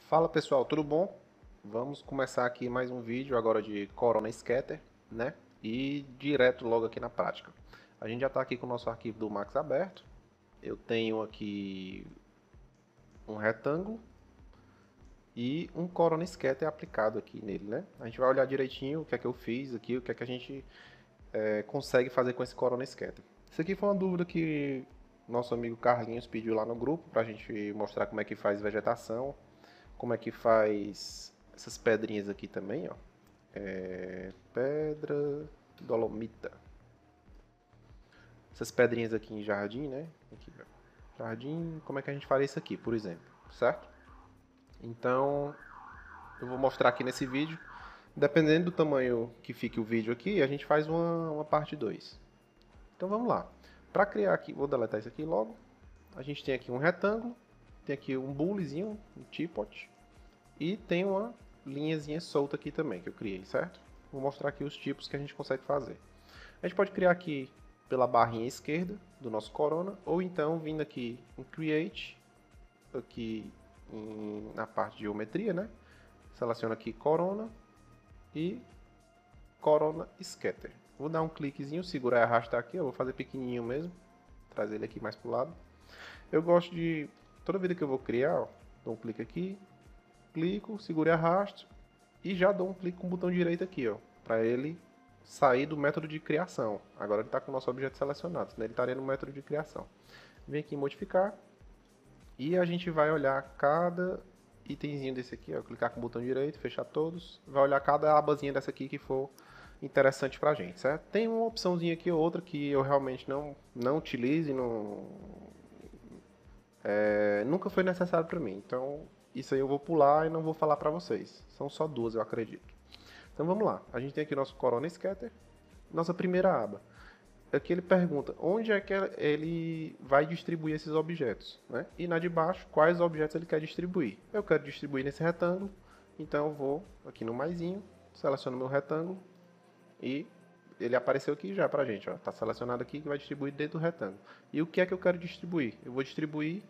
Fala pessoal, tudo bom? Vamos começar aqui mais um vídeo agora de Corona Scatter, né? E direto logo aqui na prática. A gente já está aqui com o nosso arquivo do Max aberto. Eu tenho aqui um retângulo e um Corona Scatter aplicado aqui nele, né? A gente vai olhar direitinho o que é que eu fiz aqui, o que é que a gente consegue fazer com esse Corona Scatter. Isso aqui foi uma dúvida que nosso amigo Carlinhos pediu lá no grupo para a gente mostrar como é que faz vegetação, como é que faz essas pedrinhas aqui também, ó. Pedra dolomita. Essas pedrinhas aqui em jardim, né? Aqui, ó. Jardim, como é que a gente faria isso aqui, por exemplo, certo? Então, eu vou mostrar aqui nesse vídeo. Dependendo do tamanho que fique o vídeo aqui, a gente faz uma parte 2. Então vamos lá. Para criar aqui, vou deletar isso aqui logo. A gente tem aqui um retângulo, tem aqui um bulezinho, um teapot, e tem uma linhazinha solta aqui também que eu criei, certo? Vou mostrar aqui os tipos que a gente consegue fazer. A gente pode criar aqui pela barrinha esquerda do nosso Corona, ou então vindo aqui em Create, aqui na parte de geometria, né? Seleciono aqui Corona e Corona Scatter. Vou dar um cliquezinho, segurar e arrastar aqui, eu vou fazer pequenininho mesmo, trazer ele aqui mais pro lado. Eu gosto de, toda vida que eu vou criar, ó, dou um clique aqui, clico, seguro e arrasto e já dou um clique com o botão direito aqui, ó, para ele sair do método de criação. Agora ele está com o nosso objeto selecionado, senão ele estaria no método de criação. Vem aqui em modificar e a gente vai olhar cada itemzinho desse aqui, ó, clicar com o botão direito, fechar todos, vai olhar cada abazinha dessa aqui que for interessante pra gente, certo? Tem uma opçãozinha aqui ou outra que eu realmente não utilizo e nunca foi necessário para mim, então isso aí eu vou pular e não vou falar para vocês. São só duas, eu acredito. Então vamos lá. A gente tem aqui nosso Corona Scatter, nossa primeira aba. Aqui ele pergunta onde é que ele vai distribuir esses objetos, né? E na de baixo, quais objetos ele quer distribuir. Eu quero distribuir nesse retângulo, então eu vou aqui no maisinho, seleciono meu retângulo e ele apareceu aqui já pra gente, ó. Tá selecionado aqui que vai distribuir dentro do retângulo. E o que é que eu quero distribuir? Eu vou distribuir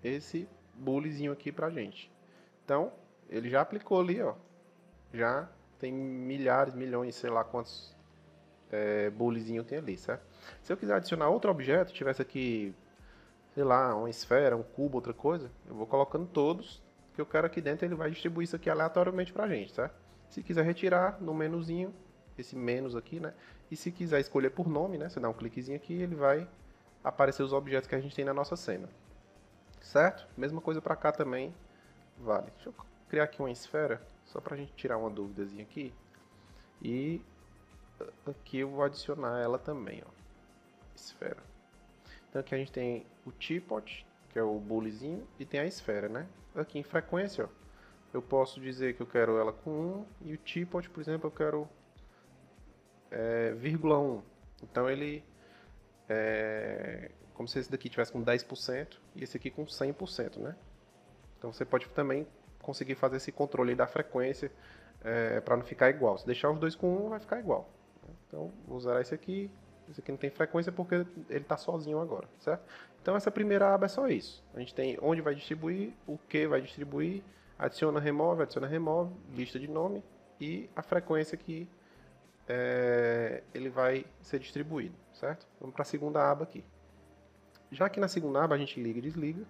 esse bulezinho aqui pra gente. Então, ele já aplicou ali, ó. Já tem milhares, milhões, sei lá quantos bulezinho tem ali, certo? Se eu quiser adicionar outro objeto, tivesse aqui, sei lá, uma esfera, um cubo, outra coisa, eu vou colocando todos que eu quero aqui dentro, ele vai distribuir isso aqui aleatoriamente pra gente, certo? Se quiser retirar, no menuzinho, esse menos aqui, né? E se quiser escolher por nome, né? Você dá um cliquezinho aqui, ele vai aparecer os objetos que a gente tem na nossa cena. Certo? Mesma coisa para cá também vale. Deixa eu criar aqui uma esfera, só para a gente tirar uma dúvidazinha aqui. E aqui eu vou adicionar ela também, ó. Esfera. Então aqui a gente tem o teapot, que é o bulezinho, e tem a esfera, né? Aqui em frequência, ó, eu posso dizer que eu quero ela com 1, e o teapot, por exemplo, eu quero 0,1. Então ele como se esse daqui tivesse com 10% e esse aqui com 100%, né? Então você pode também conseguir fazer esse controle da frequência para não ficar igual. Se deixar os dois com 1, vai ficar igual. Então vou usar esse aqui não tem frequência porque ele está sozinho agora, certo? Então essa primeira aba é só isso. A gente tem onde vai distribuir, o que vai distribuir, adiciona, remove, lista de nome e a frequência que ele vai ser distribuído, certo? Vamos para a segunda aba aqui. Já que na segunda aba a gente liga e desliga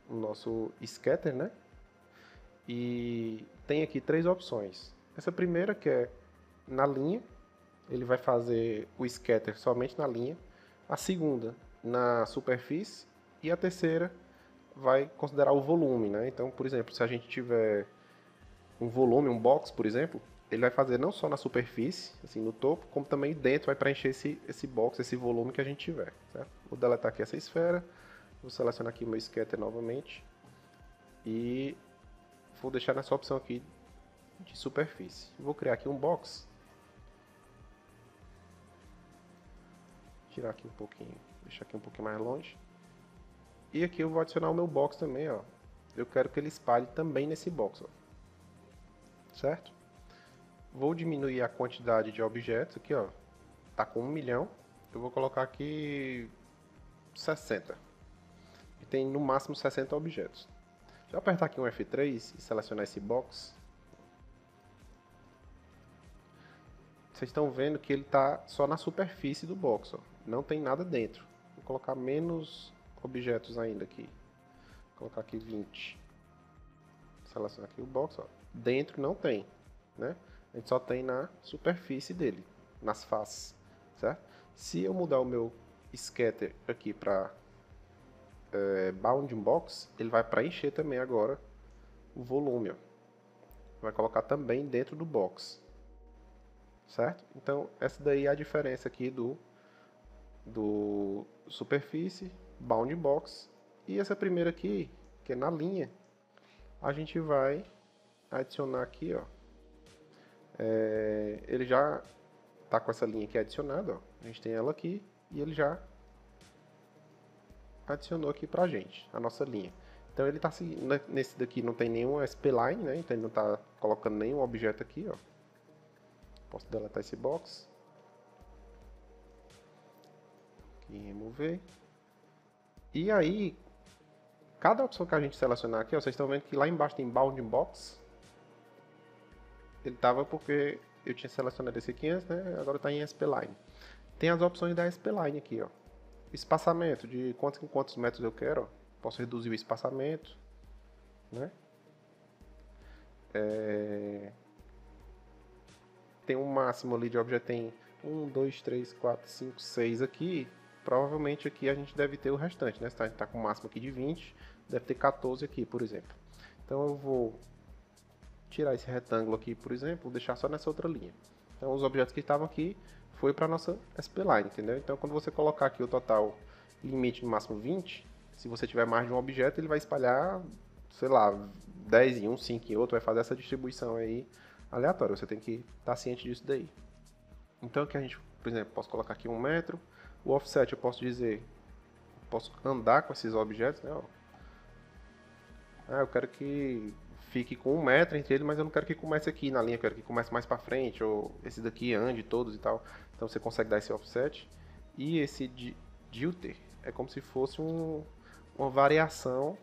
o nosso scatter, né? E tem aqui três opções. Essa primeira que é na linha, ele vai fazer o scatter somente na linha. A segunda na superfície e a terceira vai considerar o volume, né? Então, por exemplo, se a gente tiver um volume, um box, por exemplo, ele vai fazer não só na superfície, assim, no topo, como também dentro vai preencher esse box, esse volume que a gente tiver, certo? Vou deletar aqui essa esfera, vou selecionar aqui o meu scatter novamente e vou deixar nessa opção aqui de superfície. Vou criar aqui um box, tirar aqui um pouquinho, deixar aqui um pouquinho mais longe. E aqui eu vou adicionar o meu box também, ó. Eu quero que ele espalhe também nesse box, ó. Certo? Vou diminuir a quantidade de objetos aqui, ó. Tá com 1 milhão. Eu vou colocar aqui 60. E tem no máximo 60 objetos. Se eu apertar aqui um F3 e selecionar esse box, vocês estão vendo que ele está só na superfície do box, ó. Não tem nada dentro. Vou colocar menos objetos ainda aqui. Vou colocar aqui 20. Selecionar aqui o box, ó. Dentro não tem, né? A gente só tem na superfície dele, nas faces, certo? Se eu mudar o meu scatter aqui para bounding box, ele vai preencher também agora o volume, ó. Vai colocar também dentro do box, certo? Então essa daí é a diferença aqui do superfície, bounding box, e essa primeira aqui, que é na linha, a gente vai adicionar aqui, ó. Ele já tá com essa linha aqui adicionada, ó. A gente tem ela aqui e ele já adicionou aqui pra gente a nossa linha. Então ele tá seguindo, nesse daqui não tem nenhum spline, né? Então ele não tá colocando nenhum objeto aqui, ó. Posso deletar esse box. Aqui remover. E aí, cada opção que a gente selecionar aqui, ó, vocês estão vendo que lá embaixo tem bounding box. Ele tava porque eu tinha selecionado esse aqui antes, né? Agora está em spline. Tem as opções da spline aqui, ó. Espaçamento, de quantos em quantos metros eu quero, ó. Posso reduzir o espaçamento, né? Tem um máximo ali de objeto, tem 1, 2, 3, 4, 5, 6 aqui. Provavelmente aqui a gente deve ter o restante, né? Se a gente está com o máximo aqui de 20, deve ter 14 aqui, por exemplo. Então eu vou tirar esse retângulo aqui, por exemplo, vou deixar só nessa outra linha. Então os objetos que estavam aqui foi para a nossa spline, entendeu? Então quando você colocar aqui o total limite no máximo 20, se você tiver mais de um objeto, ele vai espalhar, sei lá, 10 em um, 5 em outro, vai fazer essa distribuição aí aleatória. Você tem que estar ciente disso daí. Então aqui a gente, por exemplo, posso colocar aqui 1 metro. O offset eu posso dizer, posso andar com esses objetos, né? Eu quero que fique com 1 metro entre eles, mas eu não quero que comece aqui na linha, eu quero que comece mais para frente, ou esse daqui ande todos e tal. Então você consegue dar esse offset. E esse jitter é como se fosse uma variação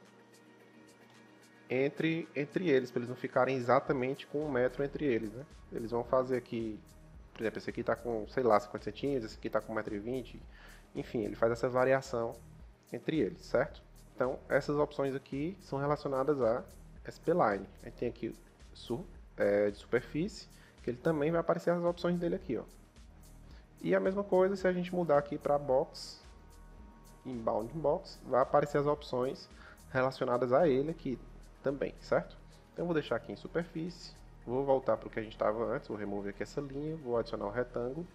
entre eles, para eles não ficarem exatamente com 1 metro entre eles, né? Eles vão fazer aqui, por exemplo, esse aqui está com, sei lá, 50 centímetros, esse aqui está com 1,20 m, enfim, ele faz essa variação entre eles, certo? Então, essas opções aqui são relacionadas a spline. A gente tem aqui de superfície, que ele também vai aparecer as opções dele aqui, ó. E a mesma coisa se a gente mudar aqui para box, em bounding box, vai aparecer as opções relacionadas a ele aqui também, certo? Então eu vou deixar aqui em superfície, vou voltar para o que a gente estava antes, vou remover aqui essa linha, vou adicionar o retângulo,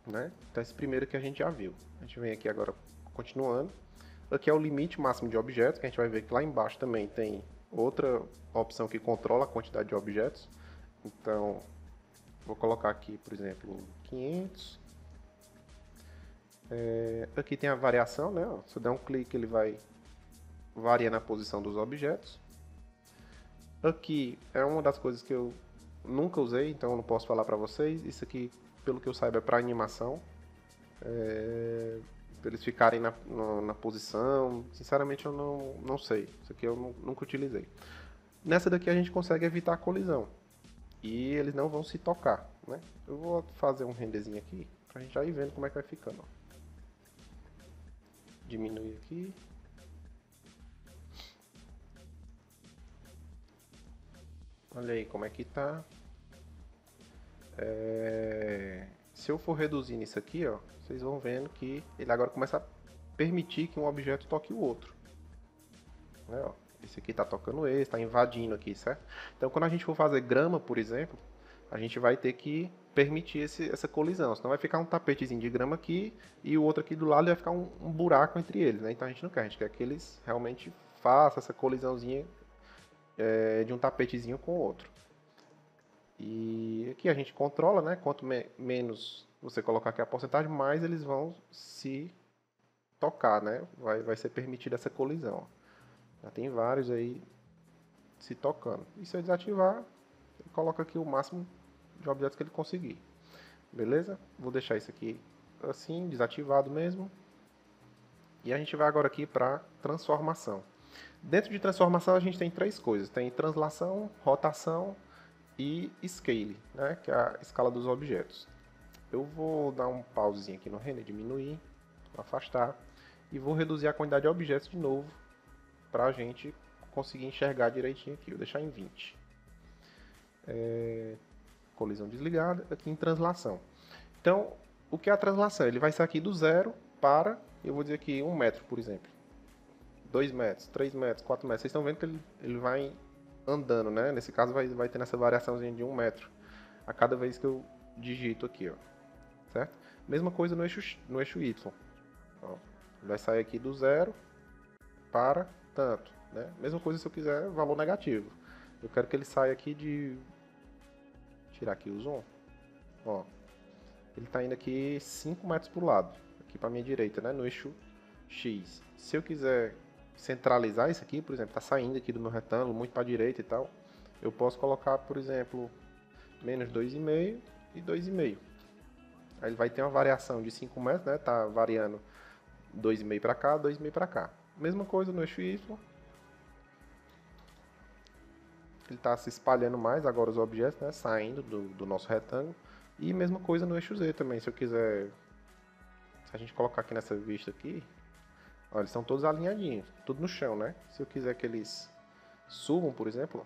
né? Então esse primeiro que a gente já viu. A gente vem aqui agora continuando. Aqui é o limite máximo de objetos, que a gente vai ver que lá embaixo também tem outra opção que controla a quantidade de objetos. Então, vou colocar aqui, por exemplo, 500. Aqui tem a variação, né? Se eu der um clique, ele vai variar a posição dos objetos. Aqui é uma das coisas que eu nunca usei, então eu não posso falar para vocês. Isso aqui, pelo que eu saiba, é para animação. Para eles ficarem na posição. Sinceramente, eu não sei. Isso aqui eu nunca utilizei. Nessa daqui a gente consegue evitar a colisão. E eles não vão se tocar, né? Eu vou fazer um renderzinho aqui, pra gente já ir vendo como é que vai ficando, ó. Diminuir aqui. Olha aí como é que tá. Se eu for reduzindo isso aqui, ó, vocês vão vendo que ele agora começa a permitir que um objeto toque o outro. Né, ó. Esse aqui está tocando esse, está invadindo aqui, certo? Então quando a gente for fazer grama, por exemplo, a gente vai ter que permitir essa colisão. Senão vai ficar um tapetezinho de grama aqui e o outro aqui do lado vai ficar um buraco entre eles, né? Então a gente não quer, a gente quer que eles realmente façam essa colisãozinha de um tapetezinho com o outro. E aqui a gente controla, né? Quanto menos você colocar aqui a porcentagem, mais eles vão se tocar, né? Vai ser permitida essa colisão. Já tem vários aí se tocando. E se eu desativar, ele coloca aqui o máximo de objetos que ele conseguir. Beleza? Vou deixar isso aqui assim, desativado mesmo. E a gente vai agora aqui para transformação. Dentro de transformação a gente tem três coisas. Tem translação, rotação e scale, né? Que é a escala dos objetos. Eu vou dar um pausezinho aqui no render, diminuir, afastar. E vou reduzir a quantidade de objetos de novo para a gente conseguir enxergar direitinho aqui. Vou deixar em 20. Colisão desligada, aqui em translação. Então, o que é a translação? Ele vai sair aqui do zero para, eu vou dizer aqui, 1 metro, por exemplo. 2 metros, 3 metros, 4 metros. Vocês estão vendo que ele vai andando, né? Nesse caso vai ter essa variaçãozinha de 1 metro a cada vez que eu digito aqui, ó. Certo? Mesma coisa no eixo Y. Ó, ele vai sair aqui do zero para tanto, né? Mesma coisa se eu quiser valor negativo. Eu quero que ele saia aqui de... Tirar aqui o zoom. Ó, ele está indo aqui 5 metros para o lado. Aqui para a minha direita, né? No eixo X. Se eu quiser centralizar isso aqui, por exemplo, está saindo aqui do meu retângulo, muito para a direita e tal, eu posso colocar, por exemplo, menos 2,5 e 2,5. Aí ele vai ter uma variação de 5 metros, né? Tá variando 2,5 para cá, 2,5 para cá. Mesma coisa no eixo Y. Ele está se espalhando mais agora os objetos, né? Saindo do nosso retângulo. E mesma coisa no eixo Z também, se eu quiser... Se a gente colocar aqui nessa vista aqui, ó, eles estão todos alinhadinhos, tudo no chão, né? Se eu quiser que eles subam, por exemplo,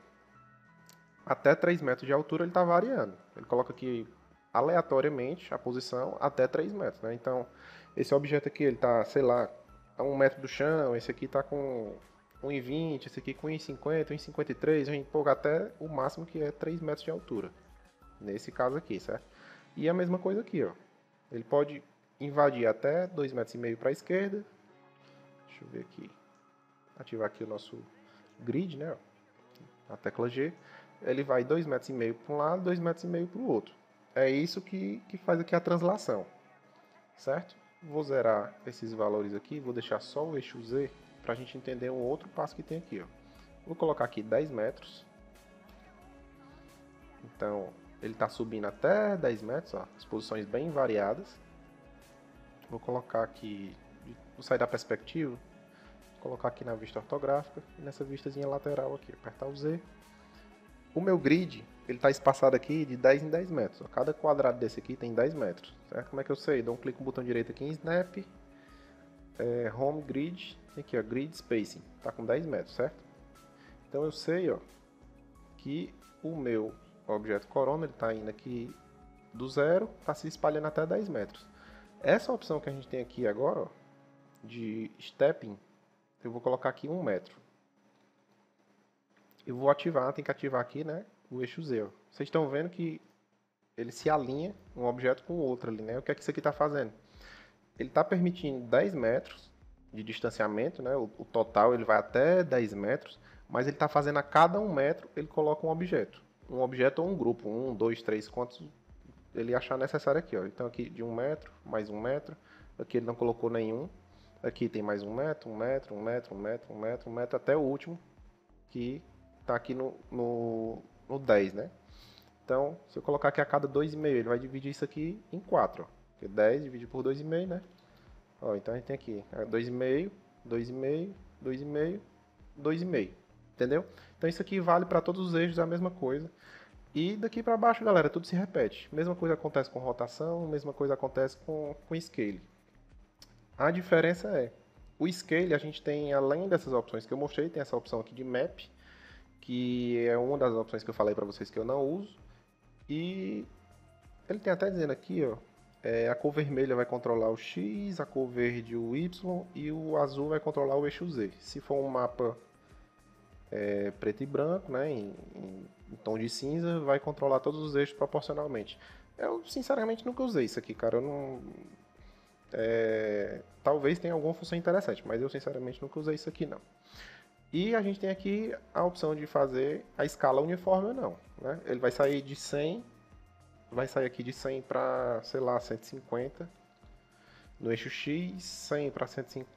até 3 metros de altura ele está variando. Ele coloca aqui aleatoriamente a posição até 3 metros, né? Então, esse objeto aqui, ele está, sei lá, a 1 metro do chão, esse aqui está com 1,20, esse aqui com 1,50, 1,53, pouco até o máximo que é 3 metros de altura. Nesse caso aqui, certo? E a mesma coisa aqui, ó. Ele pode invadir até 2,5 metros para a esquerda. Deixa eu ver aqui. Ativar aqui o nosso grid, né? A tecla G. Ele vai 2,5 metros para um lado, 2,5 metros para o outro. É isso que faz aqui a translação. Certo? Vou zerar esses valores aqui. Vou deixar só o eixo Z para a gente entender um outro passo que tem aqui, ó. Vou colocar aqui 10 metros. Então, ele está subindo até 10 metros, ó, as posições bem variadas. Vou colocar aqui, vou sair da perspectiva, vou colocar aqui na vista ortográfica e nessa vistazinha lateral aqui, apertar o Z. O meu grid, ele está espaçado aqui de 10 em 10 metros. Ó, cada quadrado desse aqui tem 10 metros. Certo? Como é que eu sei? Dou um clique no botão direito aqui em Snap, Home Grid, aqui ó, Grid Spacing, está com 10 metros, certo? Então eu sei, ó, que o meu objeto corona, ele está indo aqui do zero, está se espalhando até 10 metros. Essa opção que a gente tem aqui agora, ó, de Stepping, eu vou colocar aqui 1 metro. Eu vou ativar, tem que ativar aqui, né, o eixo Z. Ó. Vocês estão vendo que ele se alinha um objeto com o outro ali, né? O que é que isso aqui está fazendo? Ele está permitindo 10 metros de distanciamento, né? O total ele vai até 10 metros, mas ele está fazendo a cada 1 metro, ele coloca um objeto. Um objeto ou um grupo, 1, 2, 3, quantos ele achar necessário aqui, ó. Então aqui de 1 metro, mais 1 metro, aqui ele não colocou nenhum, aqui tem mais 1 metro, 1 metro, 1 metro, 1 metro, 1 metro, 1 metro, até o último, que está aqui no 10, né? Então, se eu colocar aqui a cada 2,5, ele vai dividir isso aqui em 4, ó. Porque 10 dividido por 2,5, né? Ó, então a gente tem aqui 2,5, 2,5, 2,5, 2,5. Entendeu? Então isso aqui vale para todos os eixos, é a mesma coisa. E daqui para baixo, galera, tudo se repete. Mesma coisa acontece com rotação, mesma coisa acontece com scale. A diferença é, o scale a gente tem, além dessas opções que eu mostrei, tem essa opção aqui de map, que é uma das opções que eu falei para vocês que eu não uso. E ele tem até dizendo aqui, ó, a cor vermelha vai controlar o X, a cor verde o Y e o azul vai controlar o eixo Z. Se for um mapa preto e branco, né, em tom de cinza, vai controlar todos os eixos proporcionalmente. Eu, sinceramente, nunca usei isso aqui, cara. Eu não... talvez tenha alguma função interessante, mas eu, sinceramente, nunca usei isso aqui, não. E a gente tem aqui a opção de fazer a escala uniforme ou não, né? Ele vai sair de 100, vai sair aqui de 100 para, sei lá, 150 no eixo X, 100 para 150,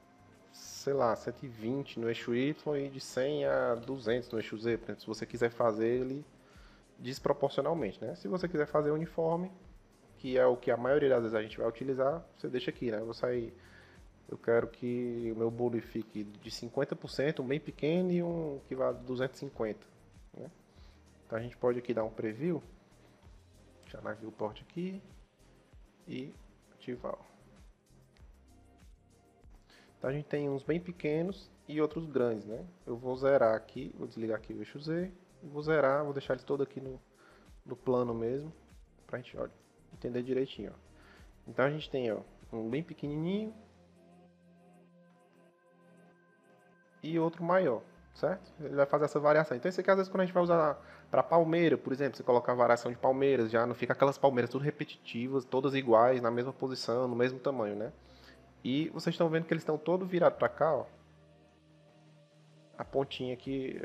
sei lá, 120 no eixo Y e de 100 a 200 no eixo Z, por exemplo, se você quiser fazer ele desproporcionalmente, né? Se você quiser fazer uniforme, que é o que a maioria das vezes a gente vai utilizar, você deixa aqui, né? Eu vou sair Eu quero que o meu bully fique de 50%, um bem pequeno e um que vá 250, né? Então a gente pode aqui dar um preview, deixar na viewport aqui e ativar. Então a gente tem uns bem pequenos e outros grandes, né? Eu vou zerar aqui, vou desligar aqui o eixo Z, e vou zerar, vou deixar eles todos aqui no plano mesmo, pra gente, olha, entender direitinho, ó. Então a gente tem, ó, um bem pequenininho e outro maior, certo? Ele vai fazer essa variação. Então esse aqui às vezes quando a gente vai usar para palmeira, por exemplo, você colocar a variação de palmeiras, já não fica aquelas palmeiras tudo repetitivas, todas iguais, na mesma posição, no mesmo tamanho, né? E vocês estão vendo que eles estão todos virados para cá, ó. A pontinha aqui,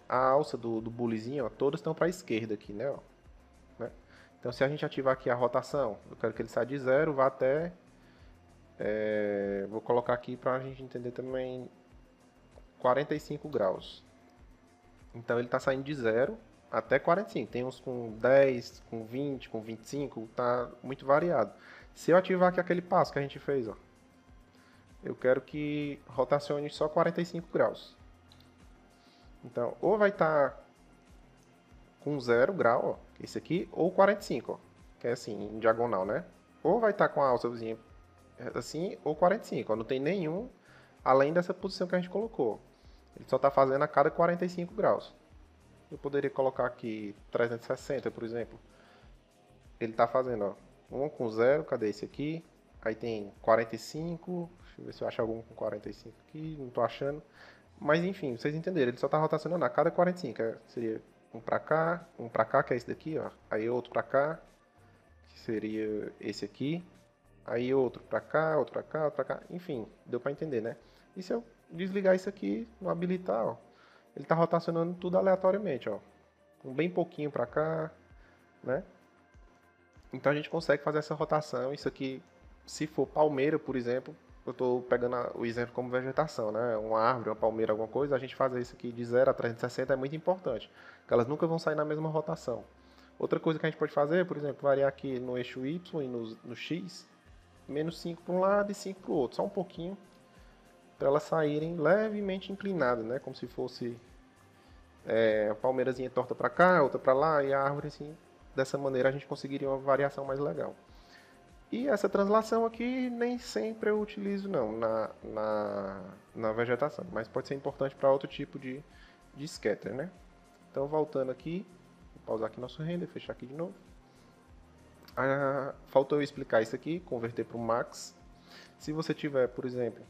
a alça do bulizinho, ó, todas estão para a esquerda aqui, né, ó, né? Então se a gente ativar aqui a rotação, eu quero que ele saia de 0, vá até... vou colocar aqui para a gente entender também 45 graus. Então ele está saindo de 0 até 45. Tem uns com 10, com 20, com 25, está muito variado. Se eu ativar aqui aquele passo que a gente fez, ó, eu quero que rotacione só 45 graus. Então, ou vai estar com 0 grau, ó, esse aqui, ou 45, ó, que é assim, em diagonal, né? Ou vai estar com a alçazinha assim, ou 45, ó, não tem nenhum além dessa posição que a gente colocou. Ele só está fazendo a cada 45 graus. Eu poderia colocar aqui 360, por exemplo. Ele está fazendo, ó, um com 0, cadê esse aqui? Aí tem 45, deixa eu ver se eu acho algum com 45 aqui, não estou achando. Mas enfim, vocês entenderam, ele só está rotacionando a cada 45, seria um para cá, que é esse daqui, ó. Aí outro para cá, que seria esse aqui. Aí outro para cá, outro para cá, outro para cá. Enfim, deu para entender, né? E se eu desligar isso aqui, não habilitar, ó, ele está rotacionando tudo aleatoriamente, ó. Um bem pouquinho para cá, né? Então a gente consegue fazer essa rotação. Isso aqui, se for palmeira, por exemplo, eu estou pegando o exemplo como vegetação, né? Uma árvore, uma palmeira, alguma coisa, a gente fazer isso aqui de 0 a 360 é muito importante, porque elas nunca vão sair na mesma rotação. Outra coisa que a gente pode fazer, por exemplo, variar aqui no eixo Y e no X, menos 5 para um lado e 5 para o outro, só um pouquinho, para elas saírem levemente inclinadas, né? Como se fosse a palmeirazinha torta para cá, outra para lá, e a árvore assim. Dessa maneira a gente conseguiria uma variação mais legal. E essa translação aqui nem sempre eu utilizo não na vegetação, mas pode ser importante para outro tipo de scatter, né? Então voltando aqui, vou pausar aqui nosso render, fechar aqui de novo. Faltou eu explicar isso aqui, converter para o max. Se você tiver, por exemplo,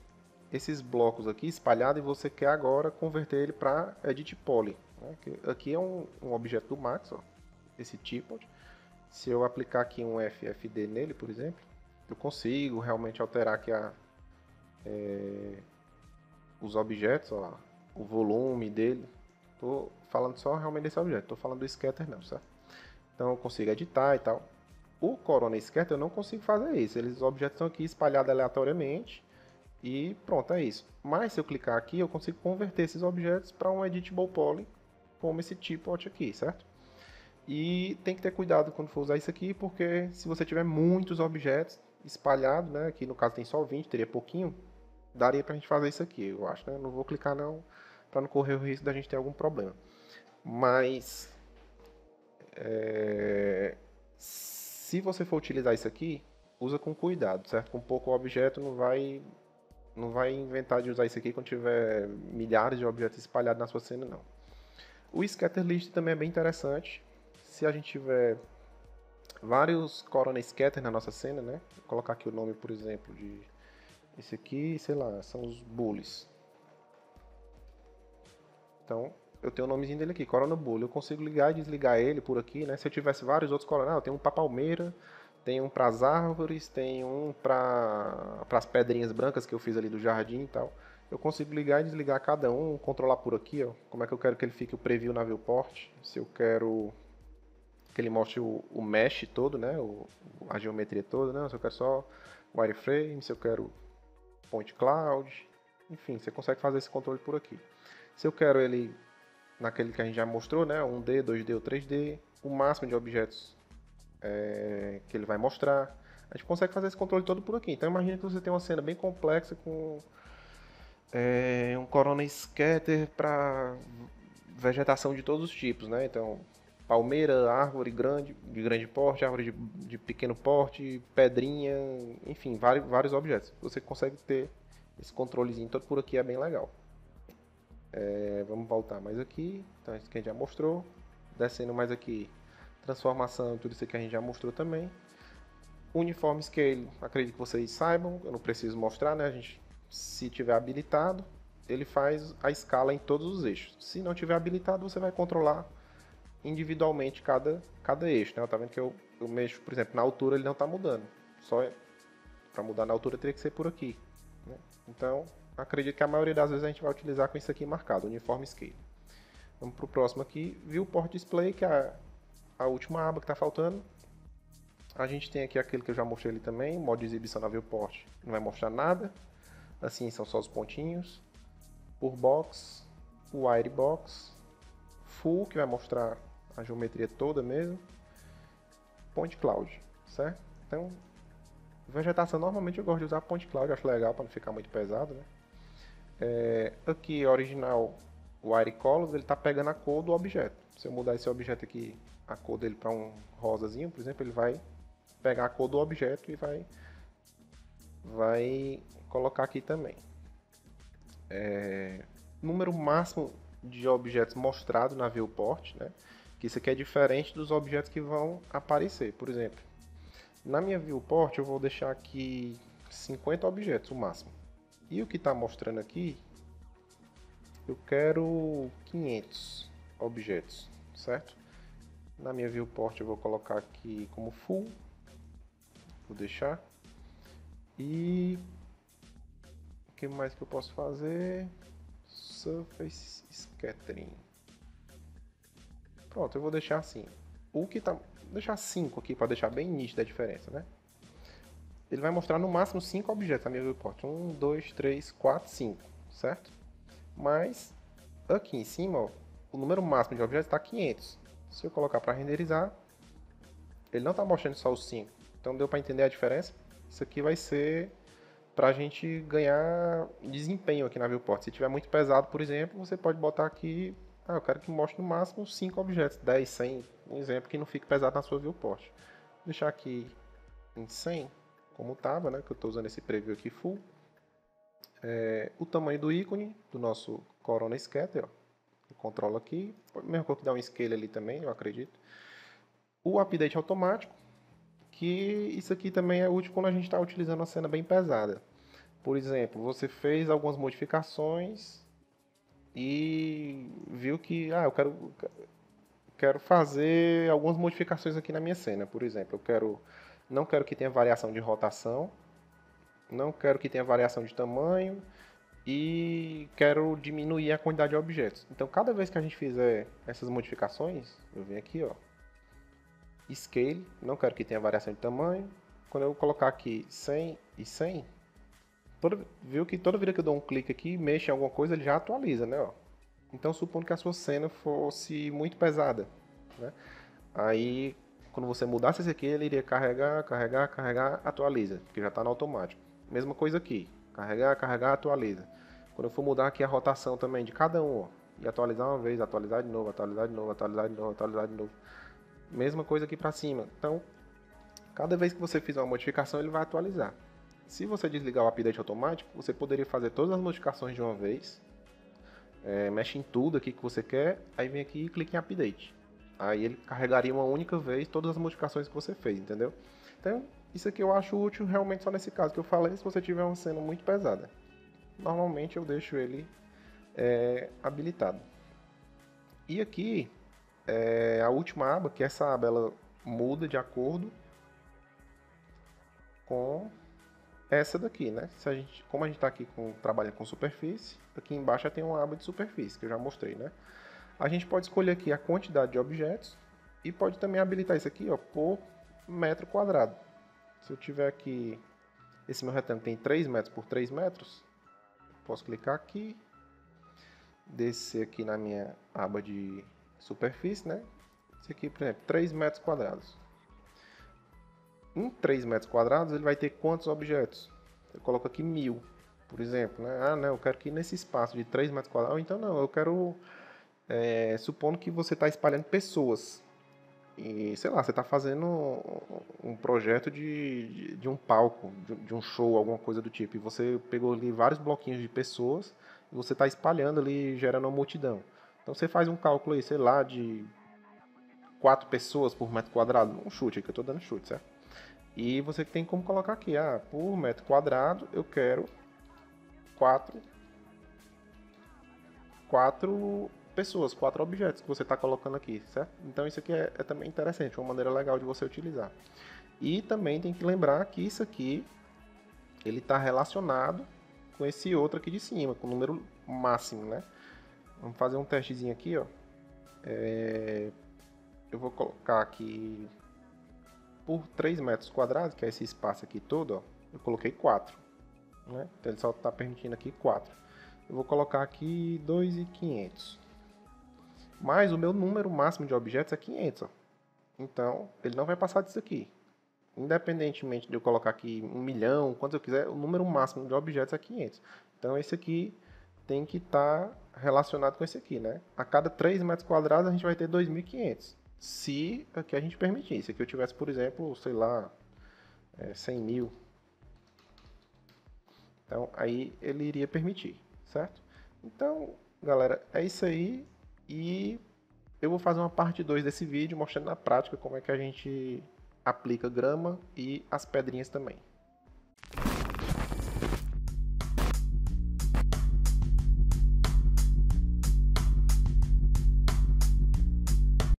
esses blocos aqui espalhados e você quer agora converter ele para edit poly, né? Aqui é um objeto do max, ó, esse tipo. Se eu aplicar aqui um FFD nele, por exemplo, eu consigo realmente alterar aqui os objetos, ó, o volume dele. Estou falando só realmente desse objeto, estou falando do scatter não, certo? Então eu consigo editar e tal. O Corona Scatter eu não consigo fazer isso, os objetos estão aqui espalhados aleatoriamente e pronto, é isso. Mas se eu clicar aqui, eu consigo converter esses objetos para um Editable Poly, como esse tipo aqui, certo? E tem que ter cuidado quando for usar isso aqui, porque se você tiver muitos objetos espalhados, né, aqui no caso tem só 20, teria pouquinho, daria pra gente fazer isso aqui, eu acho, né? Não vou clicar não, para não correr o risco da gente ter algum problema. Mas, se você for utilizar isso aqui, usa com cuidado, certo? Com pouco objeto não vai inventar de usar isso aqui quando tiver milhares de objetos espalhados na sua cena, não. O Scatter List também é bem interessante. Se a gente tiver vários Corona Scatter na nossa cena, né? Vou colocar aqui o nome, por exemplo, de esse aqui, sei lá, são os Bullies. Então, eu tenho o nomezinho dele aqui, Corona Bully. Eu consigo ligar e desligar ele por aqui, né? Se eu tivesse vários outros Corona, eu tenho um para palmeira, tem um para as árvores, tem um para as pedrinhas brancas que eu fiz ali do jardim e tal. Eu consigo ligar e desligar cada um, controlar por aqui, ó, como é que eu quero que ele fique o preview na viewport. Se eu quero que ele mostre o mesh todo, né, a geometria toda, né, se eu quero só wireframe, se eu quero point cloud, enfim, você consegue fazer esse controle por aqui. Se eu quero ele naquele que a gente já mostrou, né, 1D, 2D ou 3D, o máximo de objetos que ele vai mostrar, A gente consegue fazer esse controle todo por aqui. Então imagina que você tem uma cena bem complexa com um Corona Scatter para vegetação de todos os tipos, né? Então, palmeira, árvore grande, de grande porte, árvore de pequeno porte, pedrinha, enfim, vários objetos. Você consegue ter esse controlezinho todo por aqui, é bem legal. Vamos voltar mais aqui. Então, isso que a gente já mostrou. Descendo mais aqui, transformação, tudo isso aqui a gente já mostrou também. Uniform Scale, acredito que vocês saibam, eu não preciso mostrar, né? A gente, se tiver habilitado, ele faz a escala em todos os eixos. Se não tiver habilitado, você vai controlar individualmente cada eixo, né? Tá vendo que eu mexo, por exemplo, na altura ele não está mudando. Só para mudar na altura teria que ser por aqui, né? Então, acredito que a maioria das vezes a gente vai utilizar com isso aqui marcado, Uniform Scale. Vamos para o próximo aqui, Viewport Display, que é a última aba que está faltando. A gente tem aqui aquele que eu já mostrei ali também, modo de exibição na Viewport, não vai mostrar nada. Assim são só os pontinhos. Por box, wire box, full, que vai mostrar a geometria toda mesmo. Point cloud, certo? Então, vegetação normalmente eu gosto de usar point cloud, acho legal para não ficar muito pesado, né? Aqui original wire colors, ele está pegando a cor do objeto. Se eu mudar esse objeto aqui, a cor dele para um rosazinho, por exemplo, ele vai pegar a cor do objeto e vai colocar aqui também. Número máximo de objetos mostrado na viewport, né? Que isso aqui é diferente dos objetos que vão aparecer. Por exemplo, na minha viewport eu vou deixar aqui 50 objetos, o máximo. E o que está mostrando aqui, eu quero 500 objetos, certo? Na minha viewport eu vou colocar aqui como full, vou deixar. E o que mais que eu posso fazer? Surface Scattering. Pronto, eu vou deixar assim. O que tá, vou deixar 5 aqui para deixar bem nítida a diferença, né? Ele vai mostrar no máximo 5 objetos na minha viewport. 1, 2, 3, 4, 5, certo? Mas aqui em cima, ó, o número máximo de objetos está 500. Se eu colocar para renderizar, ele não está mostrando só os 5. Então deu para entender a diferença? Isso aqui vai ser para a gente ganhar desempenho aqui na viewport. Se tiver muito pesado, por exemplo, você pode botar aqui, eu quero que mostre no máximo 5 objetos, 10, 100, um exemplo que não fique pesado na sua viewport. Vou deixar aqui em 100, como estava, né, que eu estou usando esse preview aqui full. O tamanho do ícone do nosso Corona Scatter, ó, eu controlo aqui, mesmo que eu dar um scale ali também, eu acredito. O update automático, que isso aqui também é útil quando a gente está utilizando uma cena bem pesada. Por exemplo, você fez algumas modificações e viu que eu quero fazer algumas modificações aqui na minha cena. Por exemplo, não quero que tenha variação de rotação, não quero que tenha variação de tamanho e quero diminuir a quantidade de objetos. Então, cada vez que a gente fizer essas modificações, eu venho aqui, ó, Scale, não quero que tenha variação de tamanho. Quando eu colocar aqui 100 e 100, viu que toda vida que eu dou um clique aqui, mexe em alguma coisa, ele já atualiza, né? Ó. Então, supondo que a sua cena fosse muito pesada, né? Aí, quando você mudasse esse aqui, ele iria carregar, atualiza, porque já está no automático. Mesma coisa aqui, carregar, atualiza. Quando eu for mudar aqui a rotação também de cada um, ó, e atualizar uma vez, atualizar de novo, atualizar de novo, atualizar de novo, atualizar de novo. Mesma coisa aqui para cima. Então, cada vez que você fizer uma modificação, ele vai atualizar. Se você desligar o update automático, você poderia fazer todas as modificações de uma vez. Mexe em tudo aqui que você quer, aí vem aqui e clica em update. Aí ele carregaria uma única vez todas as modificações que você fez, entendeu? Então, isso aqui eu acho útil realmente só nesse caso que eu falei, se você tiver uma cena muito pesada. Normalmente eu deixo ele habilitado. E aqui, a última aba, que essa aba ela muda de acordo com essa daqui, né? Como a gente está aqui trabalhando com superfície, aqui embaixo tem uma aba de superfície, que eu já mostrei, né? A gente pode escolher aqui a quantidade de objetos e pode também habilitar isso aqui, ó, por metro quadrado. Se eu tiver aqui, esse meu retângulo tem 3 metros por 3 metros, posso clicar aqui, descer aqui na minha aba de superfície, né? Esse aqui, por exemplo, 3 metros quadrados. em 3 metros quadrados ele vai ter quantos objetos? Eu coloco aqui 1000, por exemplo, né? Ah, não, eu quero que nesse espaço de 3 metros quadrados, ou então não, eu quero, supondo que você está espalhando pessoas, e sei lá, você está fazendo um projeto de um palco, de um show, alguma coisa do tipo, e você pegou ali vários bloquinhos de pessoas, e você está espalhando ali, gerando uma multidão. Então você faz um cálculo aí, sei lá, de 4 pessoas por metro quadrado, um chute, que eu estou dando chute, certo? E você tem como colocar aqui, por metro quadrado eu quero 4 pessoas, 4 objetos que você está colocando aqui, certo? Então isso aqui é também interessante, uma maneira legal de você utilizar. E também tem que lembrar que isso aqui, ele está relacionado com esse outro aqui de cima, com o número máximo, né? Vamos fazer um testezinho aqui, ó. Eu vou colocar aqui por 3 metros quadrados, que é esse espaço aqui todo, ó, eu coloquei 4. Né? Então ele só está permitindo aqui 4. Eu vou colocar aqui 2.500. Mas o meu número máximo de objetos é 500. Ó. Então ele não vai passar disso aqui. Independentemente de eu colocar aqui 1 milhão, quanto eu quiser, o número máximo de objetos é 500. Então esse aqui tem que estar relacionado com esse aqui, né? A cada 3 metros quadrados a gente vai ter 2.500. Se aqui a gente permitir. Se aqui eu tivesse, por exemplo, sei lá, 100 mil. Então aí ele iria permitir, certo? Então, galera, é isso aí. E eu vou fazer uma parte 2 desse vídeo mostrando na prática como é que a gente aplica grama e as pedrinhas também.